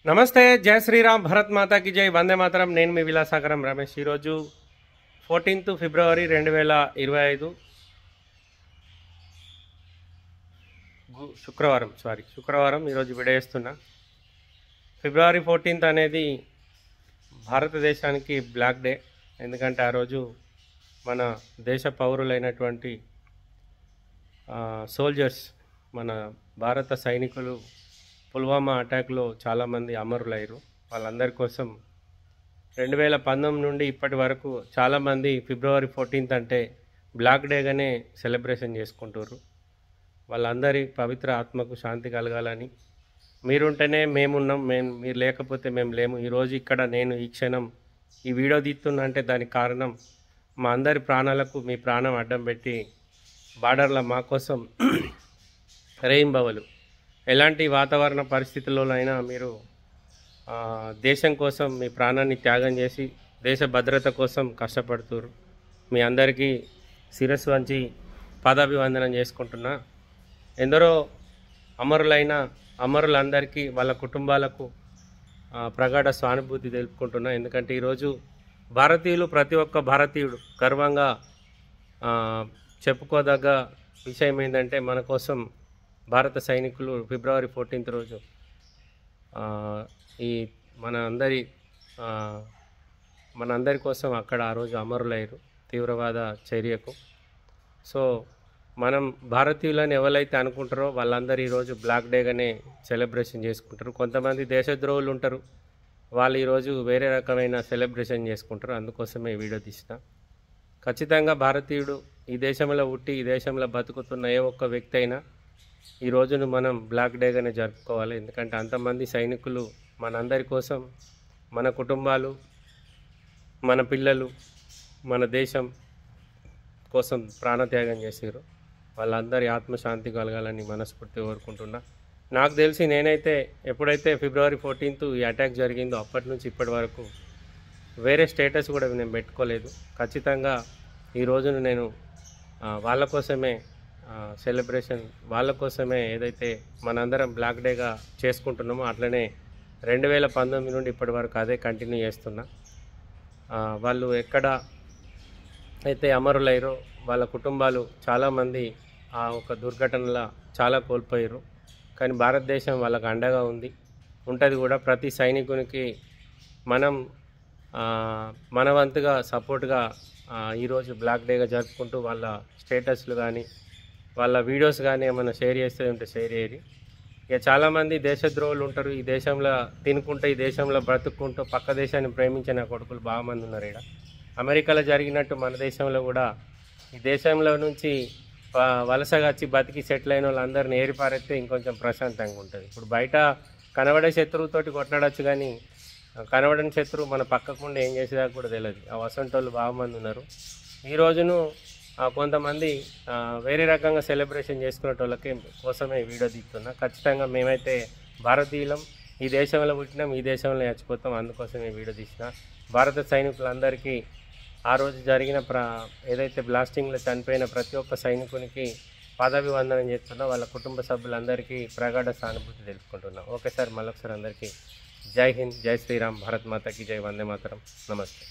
నమస్తే, జై శ్రీరామ్, భరత్ మాతాకి జై, వందే మాతరం. నేను మీ విలాసాగరం రమేష్. ఈరోజు 14th ఫిబ్రవరి 2025 శుక్రవారం. ఈరోజు విడేస్తున్నా. ఫిబ్రవరి 14th అనేది భారతదేశానికి బ్లాక్ డే. ఎందుకంటే ఆ రోజు మన దేశ పౌరులైనటువంటి సోల్జర్స్, మన భారత సైనికులు పుల్వామా అటాక్లో చాలామంది అమరులయ్యారు. వాళ్ళందరి కోసం 2019 నుండి ఇప్పటి వరకు చాలామంది ఫిబ్రవరి 14th అంటే బ్లాక్ డేగానే సెలబ్రేషన్ చేసుకుంటారు. వాళ్ళందరి పవిత్ర ఆత్మకు శాంతి కలగాలని, మీరుంటేనే మేమున్నాం, మీరు లేకపోతే మేము లేము. ఈరోజు ఇక్కడ నేను ఈ క్షణం ఈ వీడియో తీస్తున్నా అంటే దానికి కారణం మా అందరి ప్రాణాలకు మీ ప్రాణం అడ్డం పెట్టి బార్డర్లో మా కోసం రేయింబవలు ఎలాంటి వాతావరణ పరిస్థితుల్లోనైనా మీరు దేశం కోసం మీ ప్రాణాన్ని త్యాగం చేసి దేశ భద్రత కోసం కష్టపడుతున్నారు. మీ అందరికీ శిరస్సు వంచి పాదాభివందనం చేసుకుంటున్నా. ఎందరో అమరులందరికీ వాళ్ళ కుటుంబాలకు ప్రగాఢ సానుభూతి తెలుపుకుంటున్నా. ఎందుకంటే ఈరోజు భారతీయులు, ప్రతి ఒక్క భారతీయుడు గర్వంగా చెప్పుకోదగ్గ విషయం ఏంటంటే మన కోసం భారత సైనికులు ఫిబ్రవరి 14th రోజు ఈ మనందరి కోసం అక్కడ ఆ రోజు అమరులయ్యారు తీవ్రవాద చర్యకు. సో మనం భారతీయులని ఎవరైతే అనుకుంటారో వాళ్ళందరూ ఈరోజు బ్లాక్ డేగానే సెలబ్రేషన్ చేసుకుంటారు. కొంతమంది దేశద్రోహులు ఉంటారు, వాళ్ళు ఈరోజు వేరే రకమైన సెలబ్రేషన్ చేసుకుంటారు. అందుకోసమే ఈ వీడియో తీసిన. ఖచ్చితంగా భారతీయుడు ఈ దేశంలో పుట్టి ఈ దేశంలో బతుకుతున్న ఏ ఒక్క వ్యక్తి అయినా ఈ రోజును మనం బ్లాక్ డేగానే జరుపుకోవాలి. ఎందుకంటే అంతమంది సైనికులు మనందరి కోసం, మన కుటుంబాలు, మన పిల్లలు, మన దేశం కోసం ప్రాణత్యాగం చేశారు. వాళ్ళందరి ఆత్మశాంతి కలగాలని మనస్ఫూర్తిగా కోరుకుంటున్నా. నాకు తెలిసి నేనైతే ఎప్పుడైతే ఫిబ్రవరి 14th ఈ అటాక్ జరిగిందో అప్పటి నుంచి ఇప్పటి వరకు వేరే స్టేటస్ కూడా నేను పెట్టుకోలేదు. ఖచ్చితంగా ఈ రోజును నేను వాళ్ళ కోసమే సెలబ్రేషన్, వాళ్ళ కోసమే ఏదైతే మనందరం బ్లాక్ డేగా చేసుకుంటున్నామో అట్లనే 2019 నుండి ఇప్పటి వరకు అదే కంటిన్యూ చేస్తున్నా. వాళ్ళు ఎక్కడ అయితే అమరులయ్యారో వాళ్ళ కుటుంబాలు చాలామంది ఆ ఒక దుర్ఘటనలో చాలా కోల్పోయారు. కానీ భారతదేశం వాళ్ళకు అండగా ఉంటుంది కూడా. ప్రతి సైనికునికి మన వంతుగా సపోర్ట్గా ఈరోజు బ్లాక్ డేగా జరుపుకుంటూ వాళ్ళ స్టేటస్లు కానీ వాళ్ళ వీడియోస్ కానీ ఏమైనా షేర్ చేస్తే ఉంటే షేర్ చేయరు. ఇక చాలామంది దేశద్రోహులు ఉంటారు. ఈ దేశంలో తినుకుంటూ, ఈ దేశంలో బ్రతుక్కుంటూ పక్క దేశాన్ని ప్రేమించిన కొడుకులు బాగా మంది ఉన్నారు. ఇక్కడ అమెరికాలో జరిగినట్టు మన దేశంలో కూడా ఈ దేశంలో నుంచి వలసగా వచ్చి బతికి సెటిల్ అయిన వాళ్ళందరినీ ఏరిపారెత్తే ఇంకొంచెం ప్రశాంతంగా ఉంటుంది. ఇప్పుడు బయట కనబడే శత్రువుతోటి కొట్లాడచ్చు, కానీ కనబడని శత్రువు మన పక్కకుండా ఏం చేసేదాకా కూడా తెలియదు. ఆ వసంటోళ్ళు బాగా మంది ఉన్నారు. ఈ రోజును కొంతమంది వేరే రకంగా సెలబ్రేషన్ చేసుకునేటోళ్ళకి కోసమే వీడియో తీస్తున్నా. ఖచ్చితంగా మేమైతే భారతీయులం, ఈ దేశంలో పుట్టినాం, ఈ దేశంలో చచ్చిపోతాం. అందుకోసమే వీడియో తీసిన. భారత సైనికులందరికీ ఆ రోజు జరిగిన ఏదైతే బ్లాస్టింగ్లో చనిపోయిన ప్రతి ఒక్క సైనికునికి పాదాభివందనం చేస్తున్నా. వాళ్ళ కుటుంబ సభ్యులందరికీ ప్రగాఢ సానుభూతి తెలుపుకుంటున్నాం. ఓకే సార్, మళ్ళొకసారి అందరికీ జై హింద్, జై శ్రీరామ్, భారత్ మాతాకి జై, వందే మాతరం. నమస్తే.